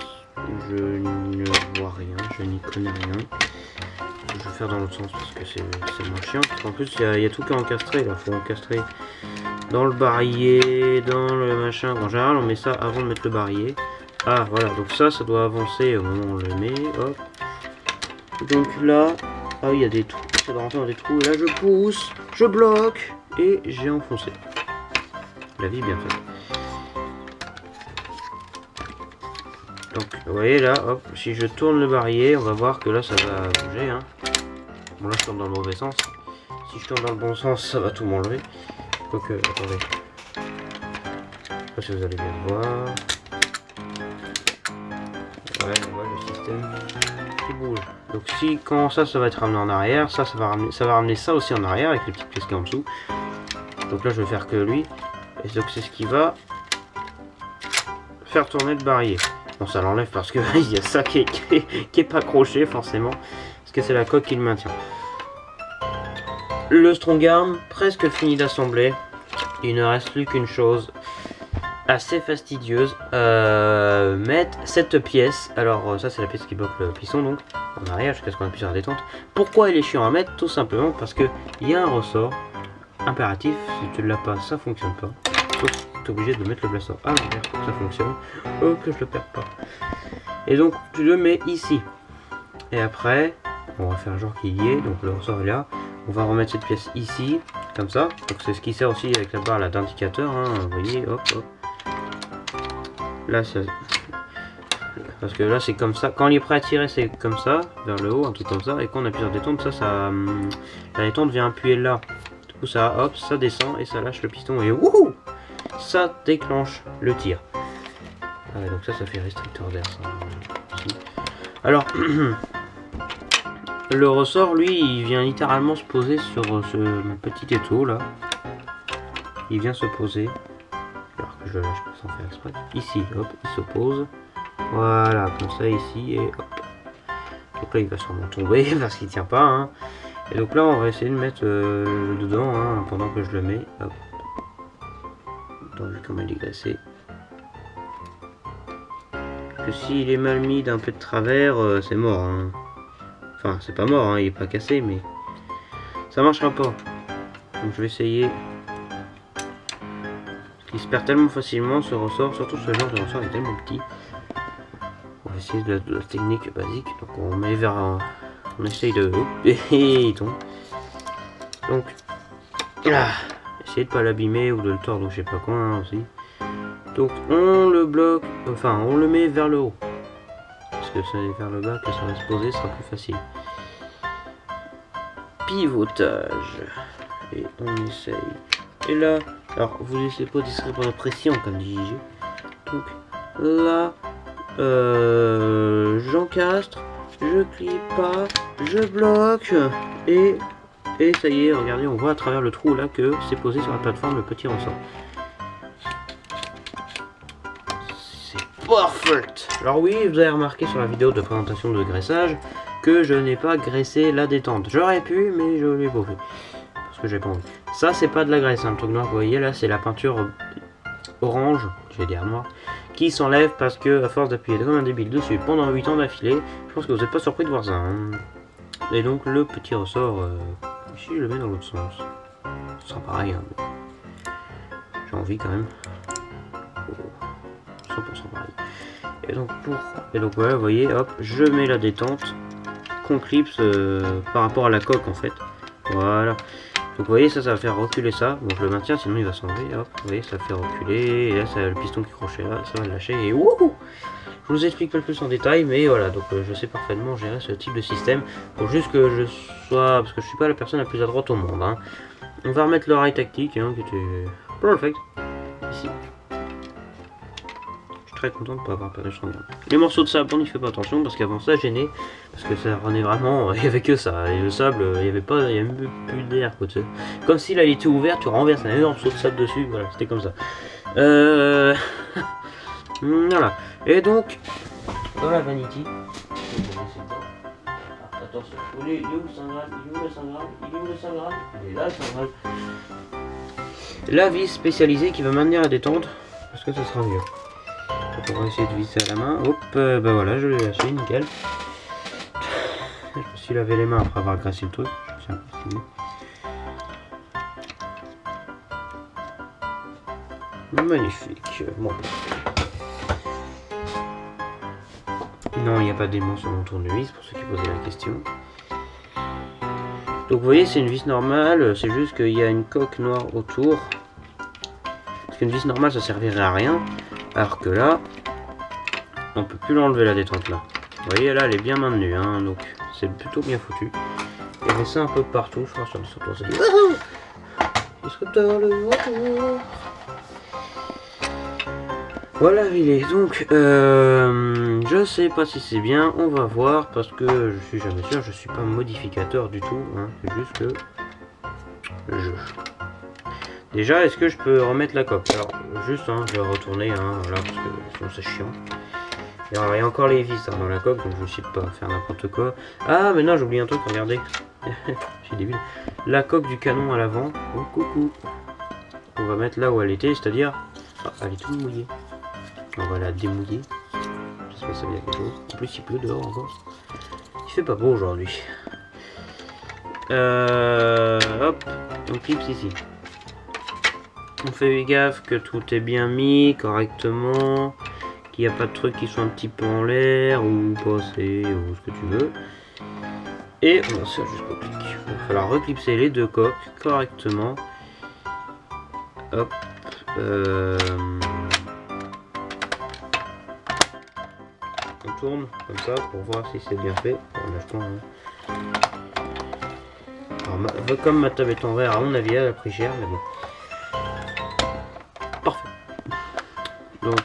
Je ne vois rien, je n'y connais rien. Je vais faire dans l'autre sens parce que c'est moins chiant. Parce qu'en plus, il y a tout qui est encastré là. Faut encastrer dans le barillet, dans le machin. En général, on met ça avant de mettre le barillet. Ah, voilà. Donc ça doit avancer au moment où on le met. Hop. Donc là, ah oui, il y a des trous. Ça doit rentrer dans des trous. Et là, je pousse, je bloque et j'ai enfoncé. La vie bien faite. Donc, vous voyez là, hop, si je tourne le barillet, on va voir que là, ça va bouger. Hein. Bon, là, je tourne dans le mauvais sens. Si je tourne dans le bon sens, ça va tout m'enlever. Donc, attendez. Je sais pas si vous allez bien voir. Ouais, on voit le système qui bouge. Donc, si, quand ça va être ramené en arrière, ça va ramener ça aussi en arrière avec les petites pièces qui sont en dessous. Donc là, je vais faire que lui. Et donc, c'est ce qui va faire tourner le barillet. Bon, ça l'enlève parce que il y a ça qui est pas accroché forcément, parce que c'est la coque qui le maintient. Le Strongarm presque fini d'assembler. Il ne reste plus qu'une chose assez fastidieuse, mettre cette pièce. Alors ça c'est la pièce qui bloque le piston donc en arrière jusqu'à ce qu'on appuie sur la détente. Pourquoi il est chiant à mettre? Tout simplement parce que il y a un ressort impératif. Si tu ne l'as pas, ça fonctionne pas. Sauf si tu es obligé de mettre le blaster à l'envers pour que ça fonctionne. Que je le perds pas. Et donc tu le mets ici. Et après, on va faire genre qu'il y est. Donc le ressort est là. On va remettre cette pièce ici, comme ça. Donc c'est ce qui sert aussi avec la barre là d'indicateur. Hein. Vous voyez, hop, hop. Là, ça... parce que là c'est comme ça. Quand il est prêt à tirer, c'est comme ça, vers le haut, un truc comme ça. Et quand on appuie sur détente, la détente vient appuyer là. Du coup ça, hop, ça descend et ça lâche le piston et wouhou, ça déclenche le tir. Ah, donc ça fait restricteur d'air. Alors, le ressort, lui, il vient littéralement se poser sur ce petit étau là. Il vient se poser. Alors que je le lâche pas sans faire exprès. Ici, hop, il se pose. Voilà, comme ça ici et hop. Donc là, il va sûrement tomber parce qu'il tient pas. Hein. Et donc là on va essayer de mettre dedans hein, pendant que je le mets. Hop. T'as vu comment il est graissé. Que s'il est mal mis d'un peu de travers, c'est mort. Hein. Enfin c'est pas mort, hein, il est pas cassé mais ça marchera pas. Donc je vais essayer. Il se perd tellement facilement ce ressort, surtout ce genre de ressort est tellement petit. On va essayer de la technique basique. Donc on met vers on essaye de. Et il tombe. Donc essayez de pas l'abîmer ou de le tordre ou je sais pas quoi hein, aussi. Donc on le bloque, enfin on le met vers le haut. Parce que c'est vers le bas que ça va se poser, ce sera plus facile. Pivotage. Et on essaye. Et là, alors vous laissez pas discret pour la pression comme dit JG. Donc là, j'encastre, je clique pas, je bloque et ça y est, regardez, on voit à travers le trou là que c'est posé sur la plateforme le petit ressort. C'est perfect. Alors oui, vous avez remarqué sur la vidéo de présentation de graissage que je n'ai pas graissé la détente. J'aurais pu, mais je l'ai pas fait. Parce que j'ai pas envie. Ça, c'est pas de la graisse, hein. Le truc noir que vous voyez là, c'est la peinture orange, je vais dire noir, qui s'enlève parce que, à force d'appuyer comme un débile dessus pendant 8 ans d'affilée, je pense que vous n'êtes pas surpris de voir ça. Hein. Et donc, le petit ressort, ici, je le mets dans l'autre sens. Ce sera pareil, hein, mais j'ai envie quand même. Oh, 100% pareil. Et donc, voilà, vous voyez, hop, je mets la détente qu'on clipse par rapport à la coque en fait. Voilà. Donc vous voyez ça va faire reculer ça. Donc je le maintiens sinon il va s'enlever. Hop, vous voyez ça fait reculer. Et là ça le piston qui crochet là, ça va le lâcher et wouhou. Je vous explique pas plus en détail mais voilà. Donc je sais parfaitement gérer ce type de système. Faut juste que je sois, parce que je suis pas la personne la plus à droite au monde. Hein. On va remettre l'oreille tactique hein, qui était perfect ici. Très content de ne pas avoir perdu son gamme. Les morceaux de sable, on n'y fait pas attention parce qu'avant ça gênait, parce que ça revenait vraiment, il n'y avait que ça, et le sable, il n'y avait même plus d'air quoi, tu sais. Comme si là il était ouvert, tu renverses un énorme morceau de sable dessus, voilà, c'était comme ça. Voilà, et donc, dans la vanity, attention, il est où le 100 grammes, il est où le 100 grammes, il est où le 100 grammes, il est là le 100 grammes. La vis spécialisée qui va maintenir la détente, parce que ça sera mieux. Donc on va essayer de visser à la main. Hop, bah voilà, je l'ai lâché, nickel. Je me suis lavé les mains après avoir graissé le truc. Magnifique. Bon. Non, il n'y a pas d'aimant sur mon tournevis, pour ceux qui posaient la question. Donc vous voyez, c'est une vis normale, c'est juste qu'il y a une coque noire autour. Parce qu'une vis normale, ça servirait à rien. Alors que là, on peut plus l'enlever la détente là. Vous voyez là, elle est bien maintenue, hein, donc c'est plutôt bien foutu. Il y avait ça un peu partout, je crois, sur le sauteur. Le retour. Voilà, il est donc. Je sais pas si c'est bien, on va voir parce que je suis jamais sûr, je suis pas modificateur du tout, hein, c'est juste que Déjà, est-ce que je peux remettre la coque? Alors, juste, hein, je vais retourner, hein, voilà, parce que sinon c'est chiant. Il y a encore les vis hein, dans la coque, donc je ne sais pas faire n'importe quoi. Ah, mais non, j'oublie un truc, regardez. J'ai débile. La coque du canon à l'avant. Oh, coucou. On va mettre là où elle était, c'est-à-dire... Ah, elle est toute mouillée. On va la démouiller. J'espère que ça veut dire quelque chose. En plus, il pleut dehors encore. Il fait pas beau aujourd'hui. Hop, on clipse ici. On fait gaffe que tout est bien mis correctement, qu'il n'y a pas de trucs qui sont un petit peu en l'air ou passés ou ce que tu veux. Et on va se faire jusqu'au clic. Il va falloir reclipser les deux coques correctement. Hop. On tourne comme ça pour voir si c'est bien fait. Alors, comme ma table est en verre, à mon avis, elle a pris cher, mais bon. Parfait. Donc,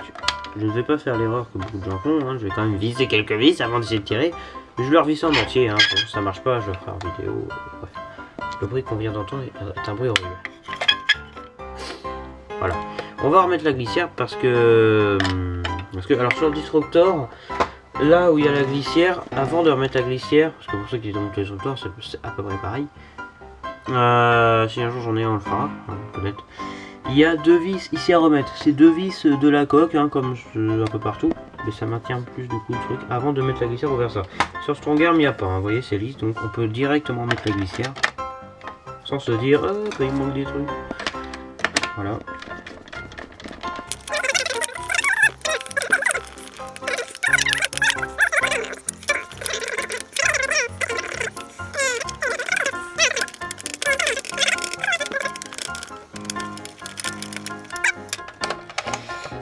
je ne vais pas faire l'erreur que beaucoup de gens font. Hein. Je vais quand même viser quelques vis avant d'essayer de tirer. Je leur visse en entier. Hein. Si ça marche pas, je le ferai en vidéo. Bref. Le bruit qu'on vient d'entendre est un bruit horrible. Voilà. On va remettre la glissière parce que alors sur le Disruptor, là où il y a la glissière, avant de remettre la glissière, parce que pour ceux qui ont monté sur le toit, c'est à peu près pareil. Si un jour j'en ai un, on le fera, hein, peut-être. Il y a 2 vis ici à remettre. C'est 2 vis de la coque, hein, comme un peu partout. Mais ça maintient plus du coup le truc. Avant de mettre la glissière, on va faire ça. Sur Strongarm, il n'y a pas, hein, vous voyez, c'est lisse. Donc on peut directement mettre la glissière. Sans se dire, il manque des trucs. Voilà.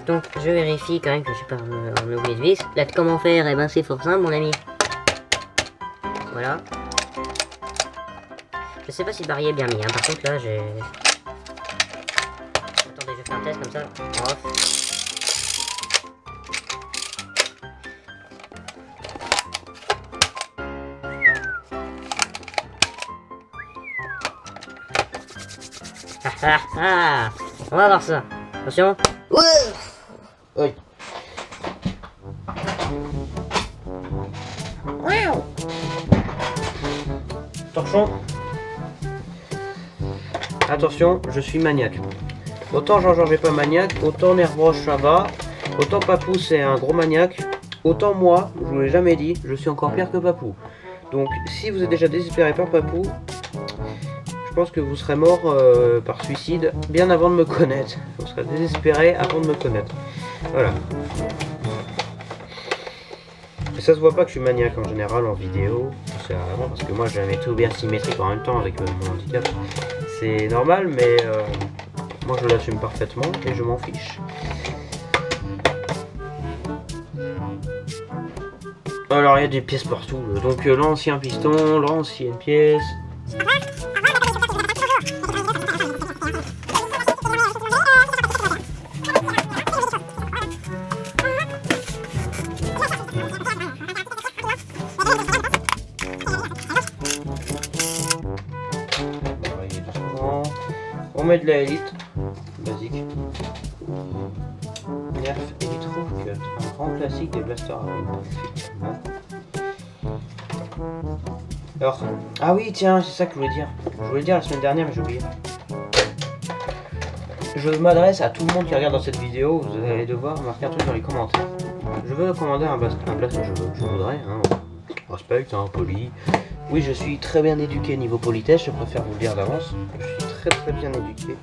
Donc je vérifie quand même que je suis pas en oublié de vis. Là, comment faire? Eh ben c'est fort simple mon ami. Voilà. Je sais pas si le barillet est bien mis, hein. Par contre là j'ai... Attendez, je fais un test comme ça. Off. On va voir ça. Attention. Oui. Attention, je suis maniaque. Autant Jean-Georges n'est pas maniaque, autant Nerfbroche ça va, autant Papou c'est un gros maniaque, autant moi, je vous l'ai jamais dit, je suis encore pire que Papou. Donc si vous êtes déjà désespéré par Papou, je pense que vous serez mort par suicide bien avant de me connaître. Vous serez désespéré avant de me connaître. Voilà. Et ça se voit pas que je suis maniaque en général en vidéo, c'est vraiment parce que moi je mets tout bien symétrique en même temps avec mon handicap. C'est normal, mais moi je l'assume parfaitement et je m'en fiche. Alors il y a des pièces partout, donc l'ancien piston, l'ancienne pièce. On met de la élite, basique. Nerf Elite Rouge Cut, un grand classique des blasters à effectivement. Alors, ah oui, tiens, c'est ça que je voulais dire. Je voulais dire la semaine dernière, mais j'ai oublié. Je m'adresse à tout le monde qui regarde dans cette vidéo, vous allez devoir marquer un truc dans les commentaires. Je veux commander un blaster, je voudrais, hein, respect, hein, poli. Oui, je suis très bien éduqué niveau politesse, je préfère vous le dire d'avance. Je suis très bien éduqué.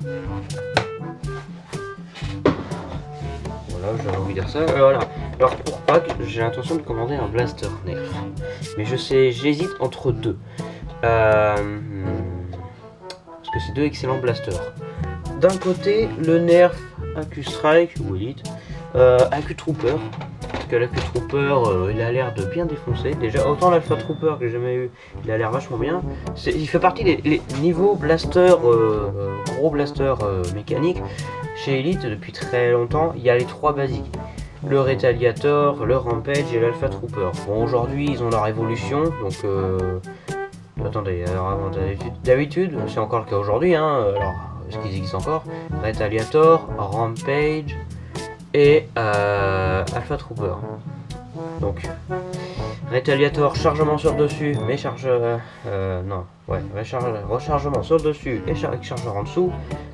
Voilà, j'avais envie de dire ça. Voilà. Alors pour Pâques, j'ai l'intention de commander un blaster Nerf. Mais j'hésite entre deux. Parce que c'est deux excellents blasters. D'un côté, le Nerf AQ Strike ou Elite, AQ Trooper. Parce que l'AQ Trooper, il a l'air de bien défoncer. Déjà, autant l'Alpha Trooper que j'ai jamais eu, il a l'air vachement bien. Il fait partie des niveaux blaster, gros blaster mécanique. Chez Elite, depuis très longtemps, il y a les trois basiques. Le Retaliator, le Rampage et l'Alpha Trooper. Bon, aujourd'hui, ils ont leur évolution, donc... Attendez, alors, d'habitude, c'est encore le cas aujourd'hui, hein, alors, est-ce qu'ils existent encore? Retaliator, Rampage et Alpha Trooper. Donc, Retaliator, chargement sur dessus, mais rechargement sur dessus et chargeur en dessous.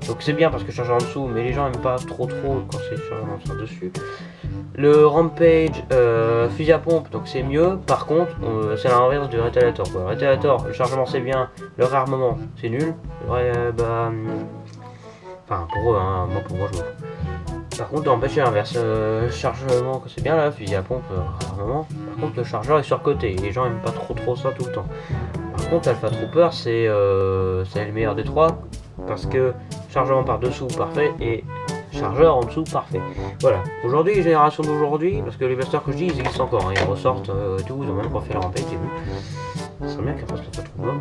Donc c'est bien parce que chargeur en dessous, mais les gens aiment pas trop quand c'est chargement sur dessus. Le Rampage, fusil à pompe, donc c'est mieux. Par contre, c'est l'inverse du Retaliator. Le Retaliator, le chargement c'est bien, le réarmement c'est nul. Enfin pour eux, hein, pour moi je m'en fous. Par contre, empêcher l'inverse, chargement que c'est bien là, fusil à pompe, réarmement. Par contre, le chargeur est surcoté, les gens aiment pas trop ça tout le temps. Par contre, Alpha Trooper c'est le meilleur des trois parce que chargement par dessous parfait et chargeur en dessous parfait. Voilà. Aujourd'hui, génération d'aujourd'hui, parce que les blasters que je dis ils existent encore, hein, ils ressortent tout, ils ont même refait leur Rampage, j'ai vu. Ça serait bien qu'elle fasse Alpha Trooper.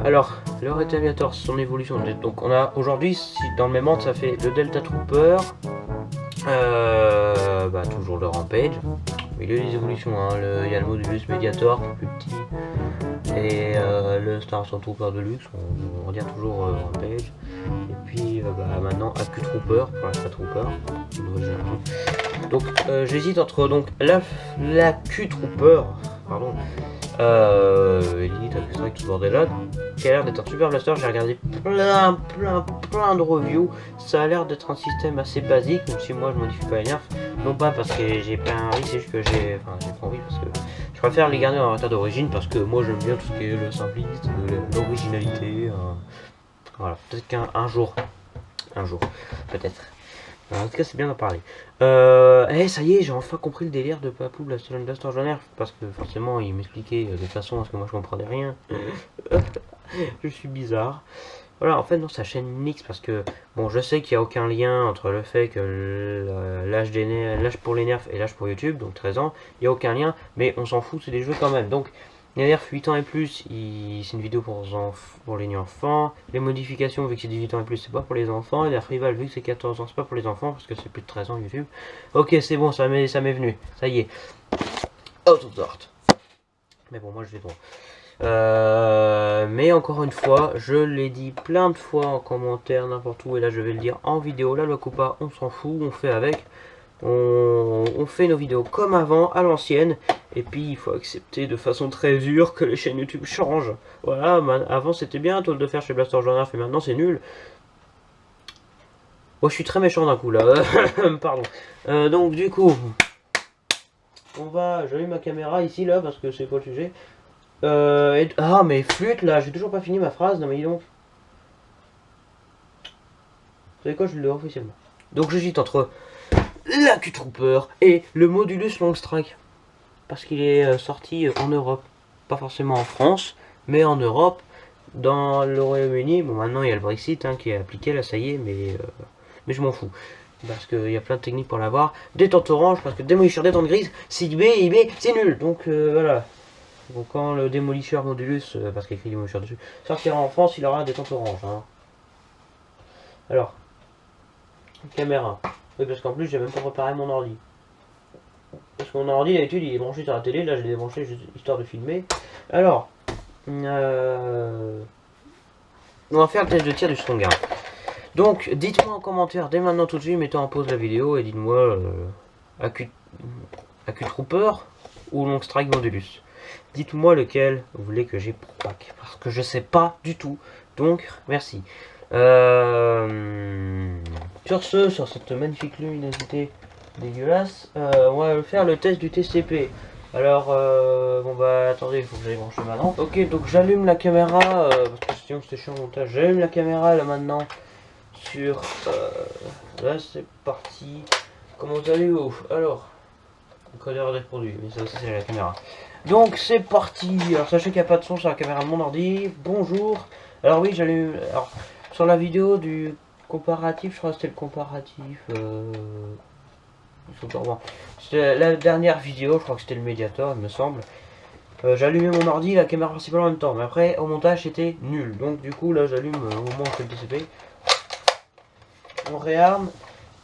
Alors, le Retaliator, son évolution. Donc, on a aujourd'hui, si dans le même ordre, ça fait le Delta Trooper, toujours le Rampage, Il y a des évolutions, hein. Il y a le Modulus Mediator, plus petit. Et le Star Trooper Deluxe, on redire toujours Rampage. Et puis maintenant Accu Trooper pour la Star Trooper. Donc j'hésite entre donc l'Accu Trooper, pardon, Elite, Accu Strike, tout ce bordel là, qui a l'air d'être un super blaster. J'ai regardé plein de reviews. Ça a l'air d'être un système assez basique, même si moi je modifie pas les nerfs. Non pas parce que j'ai pas envie, c'est juste que j'ai pas envie, parce que je préfère les garder en état d'origine, parce que moi j'aime bien tout ce qui est le simplisme, l'originalité. Voilà, peut-être qu'un jour, peut-être. En tout cas, c'est bien d'en parler. Ça y est, j'ai enfin compris le délire de Papou de la Stolen Blaster Journal, parce que forcément, il m'expliquait de façon à ce que moi je comprenais rien. Je suis bizarre. Voilà, en fait, non, sa chaîne Nix, parce que, bon, je sais qu'il n'y a aucun lien entre le fait que l'âge pour les nerfs et l'âge pour YouTube, donc 13 ans, il n'y a aucun lien, mais on s'en fout, c'est des jeux quand même. Donc, les nerfs 8 ans et plus, c'est une vidéo pour les enfants. Les modifications, vu que c'est 18 ans et plus, c'est pas pour les enfants. Et les nerfs rival, vu que c'est 14 ans, c'est pas pour les enfants, parce que c'est plus de 13 ans YouTube. Ok, c'est bon, ça m'est venu, ça y est. Out of sort. Mais bon, moi je vais droit. Mais encore une fois, je l'ai dit plein de fois en commentaire, n'importe où, et là je vais le dire en vidéo. La loi Coupa, on s'en fout, on fait avec. On fait nos vidéos comme avant, à l'ancienne. Et puis il faut accepter de façon très dure que les chaînes YouTube changent. Voilà, avant c'était bien tout de faire chez Blaster Journal, et maintenant c'est nul. Moi je suis très méchant d'un coup là. Pardon. Donc du coup, j'allume ma caméra ici là parce que c'est quoi le sujet. Ah mais flûte là, j'ai toujours pas fini ma phrase, non mais dis donc. Vous savez quoi, je le dis officiellement. Donc j'hésite entre l'Accu Trooper et le Modulus Long Strike. Parce qu'il est sorti en Europe. Pas forcément en France, mais en Europe, dans le Royaume-Uni. Bon maintenant il y a le Brexit qui est appliqué là, ça y est, mais je m'en fous. Parce qu'il y a plein de techniques pour l'avoir. Détente orange, parce que démolisseur détente grise, c'est IB, c'est nul. Donc voilà. Donc quand le démolisseur Modulus, parce qu'il y a écrit démolisseur dessus, sortira en France, il aura un détente orange. Alors, caméra. Oui, parce qu'en plus j'ai même pas préparé mon ordi. Parce que mon ordi d'habitude il est branché sur la télé, là je l'ai débranché juste histoire de filmer. Alors, on va faire le test de tir du Strong Arm. Donc dites-moi en commentaire dès maintenant tout de suite, mettez en pause la vidéo et dites-moi Accu Trooper ou Long Strike Modulus. Dites-moi lequel vous voulez que j'ai pour pack, parce que je sais pas du tout. Donc merci. Sur cette magnifique luminosité dégueulasse, on va faire le test du TCP. Alors bon bah attendez, il faut que j'aille brancher ma lampe. Ok, donc j'allume la caméra parce que sinon c'était chiant au montage. J'allume la caméra là maintenant sur là c'est parti. Comment vous allez? Alors encodeur des produits, mais ça aussi c'est la caméra. Donc c'est parti. Alors sachez qu'il n'y a pas de son sur la caméra de mon ordi. Bonjour. Alors oui, j'allume. Alors sur la vidéo du comparatif, je crois que c'était le comparatif. C'était la dernière vidéo, je crois que c'était le Mediator, il me semble. J'allumais mon ordi et la caméra principale en même temps, mais après au montage c'était nul. Donc du coup là j'allume au moment où on fait le TCP. On réarme.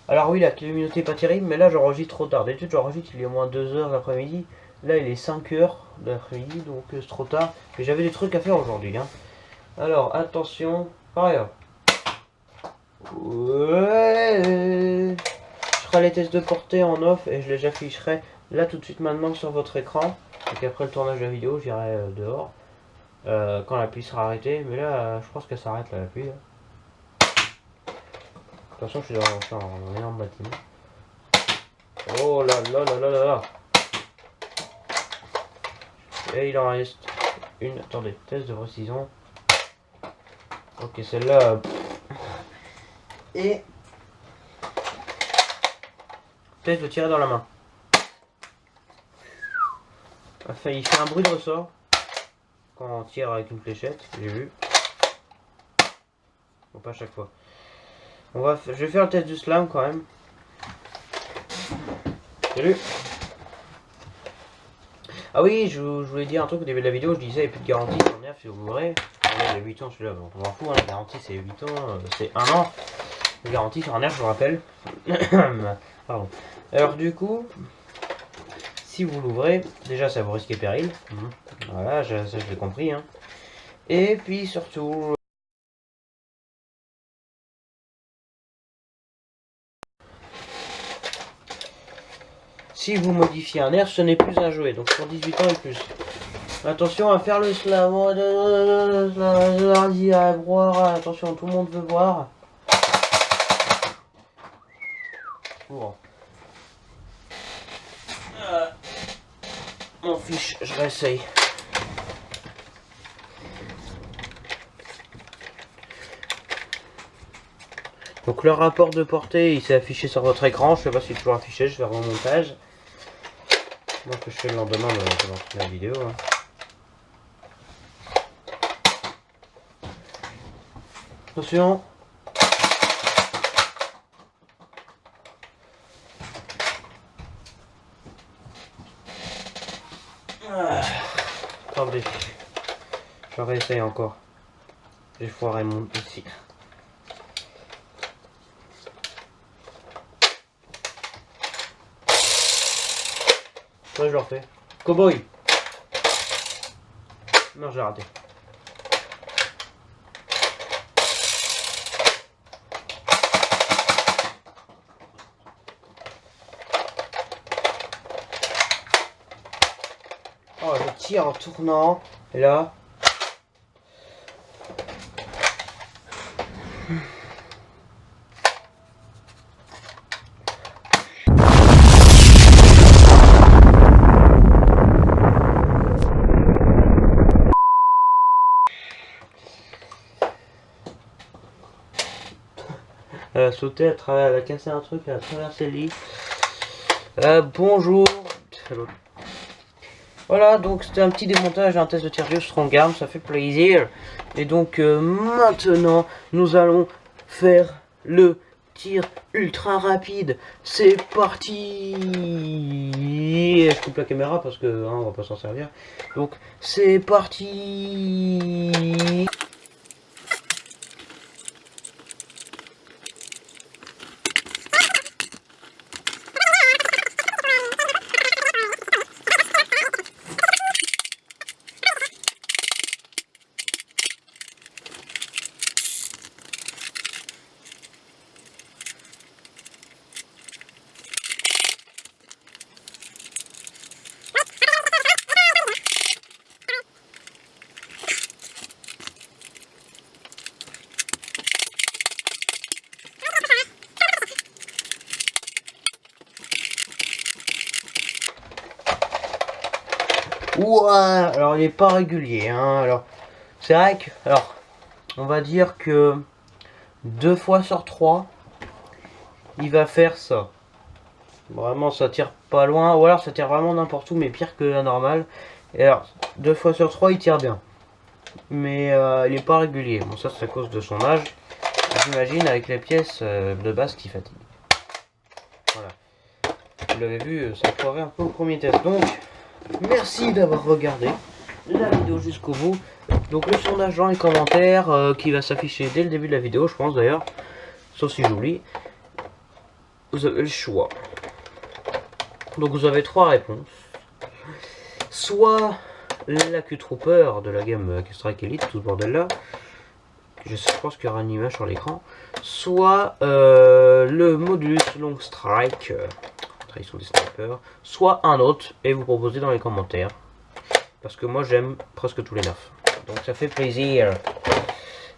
Alors oui, la luminosité est pas terrible, mais là j'enregistre trop tard. D'habitude j'enregistre il est au moins 2h l'après-midi. Là il est 5h l'après-midi, donc c'est trop tard. Mais j'avais des trucs à faire aujourd'hui. Alors attention, regarde. Ouais. Je ferai les tests de portée en off et je les afficherai là tout de suite maintenant sur votre écran. Donc après le tournage de la vidéo, j'irai dehors quand la pluie sera arrêtée. Mais là, je pense qu'elle s'arrête la pluie. De toute façon, je suis en énorme bâtiment. Oh là là là là là là. Et il en reste une. Attendez, test de précision. Ok, celle-là. Et test de tirer dans la main. Enfin, il fait un bruit de ressort quand on tire avec une fléchette, j'ai vu. Bon, pas à chaque fois. Je vais faire le test du slam quand même. Salut. Ah oui, je voulais dire un truc au début de la vidéo, je disais, il n'y a plus de garantie sur nerf si vous voulez. Il y a 8 ans celui-là, on s'en fout, la garantie c'est 8 ans, c'est 1 an. La garantie sur un nerf, je vous rappelle. Pardon. Alors du coup, si vous l'ouvrez, déjà ça vous risque péril. Voilà, ça je l'ai compris. Hein. Et puis surtout... Si vous modifiez un air, ce n'est plus un jouet, donc pour 18 ans et plus. Attention à faire le slam, attention, tout le monde veut voir. Bon. Mon fiche, je réessaye. Donc le rapport de portée, il s'est affiché sur votre écran, je sais pas si c'est toujours affiché, je vais faire un montage. Moi que je fais le lendemain de la vidéo. Hein. Attention. Attendez. Je réessaye encore. J'ai foiré mon ici. Ouais, je le refais. Cowboy. Non, j'ai raté. Oh, je tire en tournant. Et là. Elle a sauté, elle a cassé un truc, elle a traversé le lit. Bonjour. Voilà, donc c'était un petit démontage, un test de tir Strong Arm, ça fait plaisir. Et donc maintenant, nous allons faire le tir ultra rapide. C'est parti. Je coupe la caméra parce que hein, on va pas s'en servir. Donc c'est parti. Ouais, alors il n'est pas régulier, hein. Alors, c'est vrai que, alors, on va dire que 2 fois sur 3, il va faire ça. Vraiment, ça tire pas loin, ou alors ça tire vraiment n'importe où, mais pire que la normale. Et alors, 2 fois sur 3, il tire bien. Mais il n'est pas régulier. Bon, ça, c'est à cause de son âge. J'imagine avec les pièces de base qui fatiguent. Voilà. Vous l'avez vu, ça foirait un peu au premier test. Donc, merci d'avoir regardé la vidéo jusqu'au bout. Donc le sondage dans les commentaires qui va s'afficher dès le début de la vidéo, je pense d'ailleurs. Sauf si j'oublie. Vous avez le choix. Donc vous avez 3 réponses. Soit la Q-Trooper de la gamme Strike Elite, tout ce bordel là. Je pense qu'il y aura une image sur l'écran. Soit le Modulus Long Strike. Ils sont des snipers, soit un autre, et vous proposez dans les commentaires, parce que moi j'aime presque tous les nerfs, donc ça fait plaisir.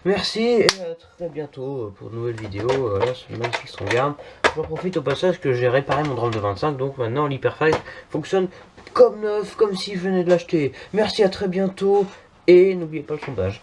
Merci et à très bientôt pour de nouvelles vidéos. Là c'est magnifique Strong Arm. J'en profite au passage que j'ai réparé mon drone de 25, donc maintenant l'Hyperfight fonctionne comme neuf, comme si je venais de l'acheter. Merci, à très bientôt, et n'oubliez pas le sondage.